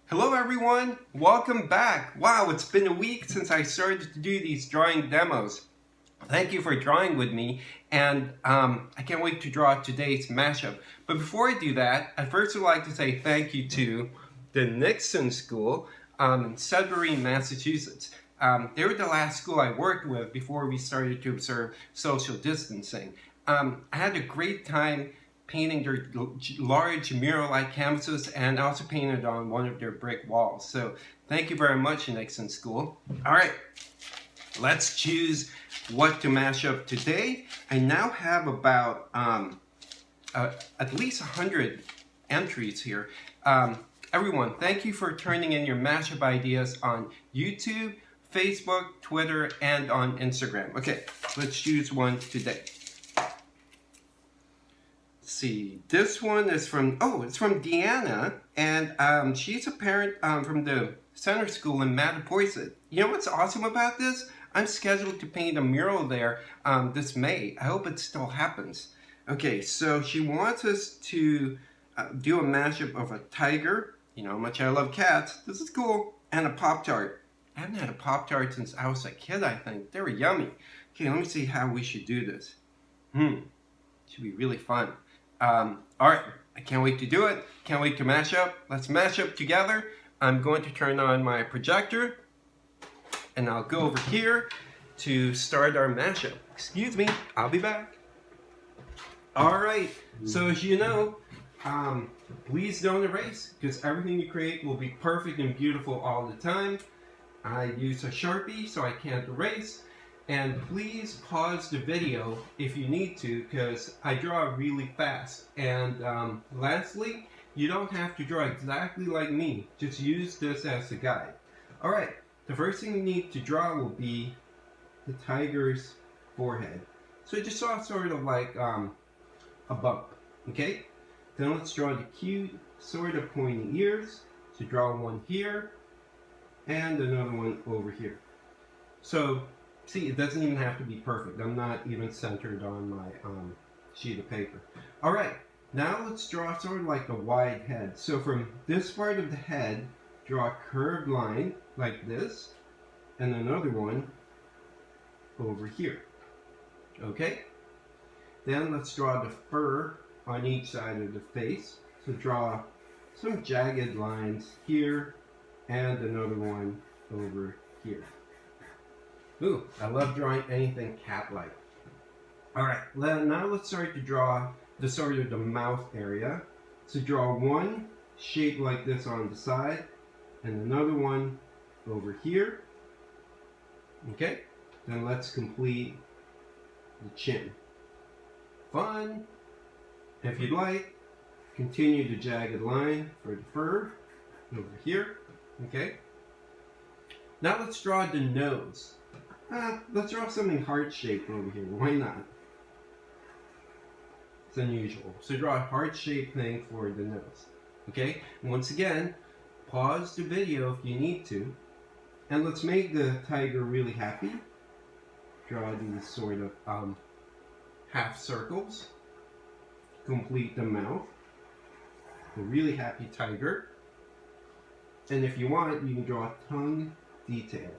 Hello everyone, welcome back. Wow, it's been a week since I started to do these drawing demos. Thank you for drawing with me, and I can't wait to draw today's mashup. But before I do that, I first would like to say thank you to the Nixon School in Sudbury, Massachusetts. They were the last school I worked with before we started to observe social distancing. I had a great time painting their large mural-like canvases and also painted on one of their brick walls. So thank you very much, Nixon School. All right, let's choose what to mash up today. I now have about at least 100 entries here. Everyone, thank you for turning in your mashup ideas on YouTube, Facebook, Twitter, and on Instagram. Okay, let's choose one today. See, this one is from, it's from Deanna, and she's a parent from the center school in Mattapoisett. You know what's awesome about this? I'm scheduled to paint a mural there this May. I hope it still happens. Okay, so she wants us to do a mashup of a tiger, you know how much I love cats, this is cool, and a Pop-Tart. I haven't had a Pop-Tart since I was a kid, I think. They were yummy. Okay, let me see how we should do this. Should be really fun. Alright, I can't wait to do it. Can't wait to mash up. Let's mash up together. I'm going to turn on my projector and I'll go over here to start our mashup. Excuse me, I'll be back. Alright, so as you know, please don't erase because everything you create will be perfect and beautiful all the time. I use a Sharpie so I can't erase. And please pause the video if you need to because I draw really fast. And lastly, you don't have to draw exactly like me. Just use this as a guide. Alright, the first thing you need to draw will be the tiger's forehead. So just draw sort of like a bump, okay? Then let's draw the cute sort of pointy ears. So draw one here and another one over here. So see, it doesn't even have to be perfect. I'm not even centered on my sheet of paper. All right, now let's draw sort of like a wide head. So from this part of the head, draw a curved line like this, and another one over here. Okay? Then let's draw the fur on each side of the face. So draw some jagged lines here, and another one over here. Ooh, I love drawing anything cat-like. Alright, now let's start to draw the sort of the mouth area. So draw one shape like this on the side, and another one over here. Okay, then let's complete the chin. Fun! If you'd like, continue the jagged line for the fur over here. Okay, now let's draw the nose. Let's draw something heart-shaped over here. Why not? It's unusual. So draw a heart-shaped thing for the nose. Okay? Once again, pause the video if you need to. And let's make the tiger really happy. Draw these sort of half circles. Complete the mouth. A really happy tiger. And if you want, you can draw a tongue detail.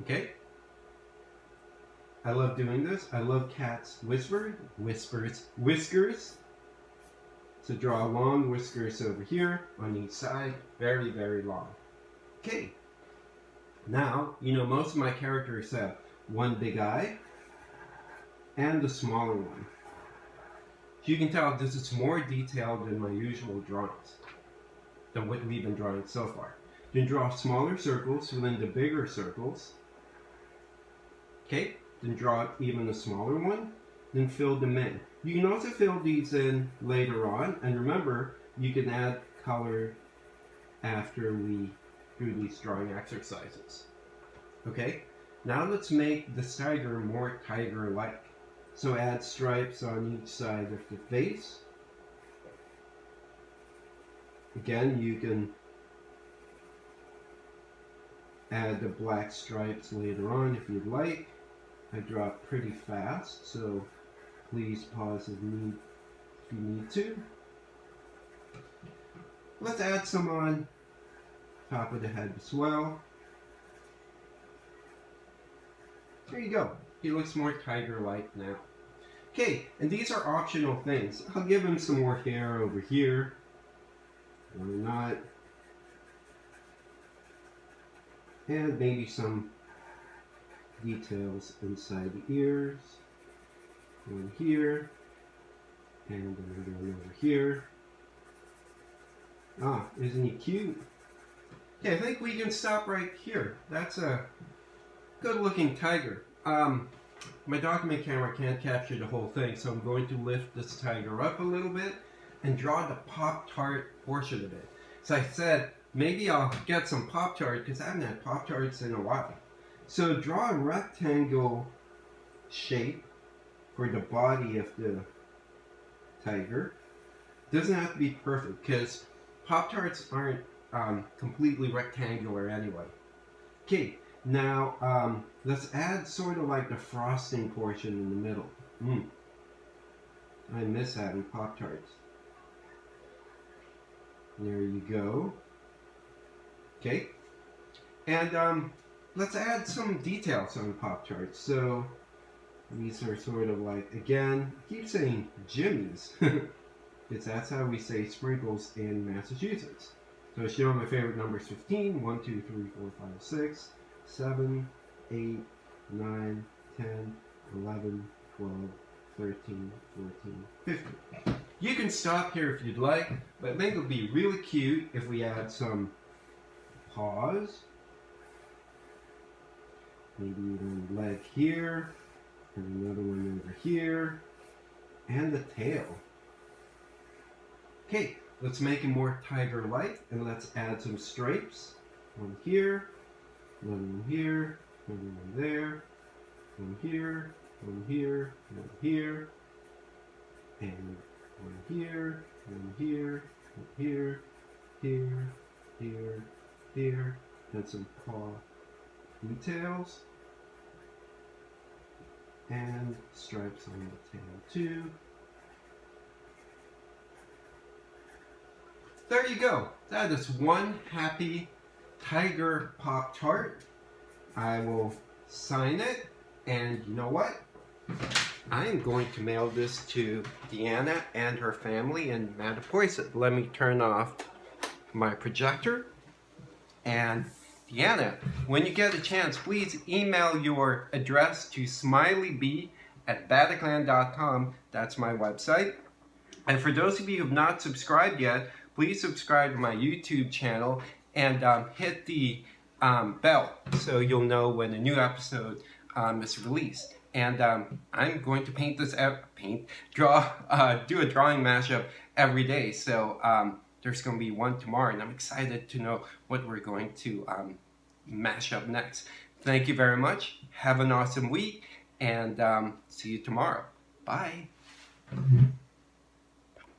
Okay? I love doing this. I love cats' whiskers. So draw long whiskers over here on each side. Very, very long. Okay. Now, you know, most of my characters have one big eye and a smaller one. So you can tell this is more detailed than my usual drawings, than what we've been drawing so far. Then draw smaller circles within the bigger circles. Okay. Then draw even a smaller one, then fill them in. You can also fill these in later on, and remember, you can add color after we do these drawing exercises. Okay, now let's make the tiger more tiger-like. So add stripes on each side of the face. Again, you can add the black stripes later on if you'd like. I draw pretty fast, so please pause if you need to. Let's add some on top of the head as well. There you go. He looks more tiger-like now. Okay, and these are optional things. I'll give him some more hair over here. Why not? And maybe some details inside the ears. One here. And another one over here. Ah, isn't he cute? Okay, I think we can stop right here. That's a good looking tiger. My document camera can't capture the whole thing, so I'm going to lift this tiger up a little bit and draw the Pop-Tart portion of it. So I said, maybe I'll get some Pop-Tart because I haven't had Pop-Tarts in a while. So draw a rectangle shape for the body of the tiger. Doesn't have to be perfect because Pop-Tarts aren't completely rectangular anyway. Okay, now let's add sort of like the frosting portion in the middle. I miss having Pop-Tarts. There you go. Okay, and let's add some details on Pop-Tarts. So these are sort of like, again, I keep saying Jimmy's. Because that's how we say sprinkles in Massachusetts. So I show my favorite numbers: 15, 1, 2, 3, 4, 5, 6, 7, 8, 9, 10, 11, 12, 13, 14, 15. You can stop here if you'd like, but I think it would be really cute if we add some paws. Maybe one leg here, and another one over here, and the tail. Okay, let's make it more tiger-like, and let's add some stripes. One here, one here, one there, one here, one here, one here, and one here, one here, one here, here, here, here, and some paw details, and stripes on the tail too. There you go. That is one happy tiger Pop-Tart. I will sign it, and you know what? I am going to mail this to Deanna and her family in Mattapoisett. Let me turn off my projector. And Deanna, when you get a chance, please email your address to smileyb@bataclan.com. That's my website. And for those of you who have not subscribed yet, please subscribe to my YouTube channel and hit the bell so you'll know when a new episode is released. And I'm going to paint this out, do a drawing mashup every day. So there's going to be one tomorrow, and I'm excited to know what we're going to mash up next. Thank you very much. Have an awesome week, and see you tomorrow. Bye.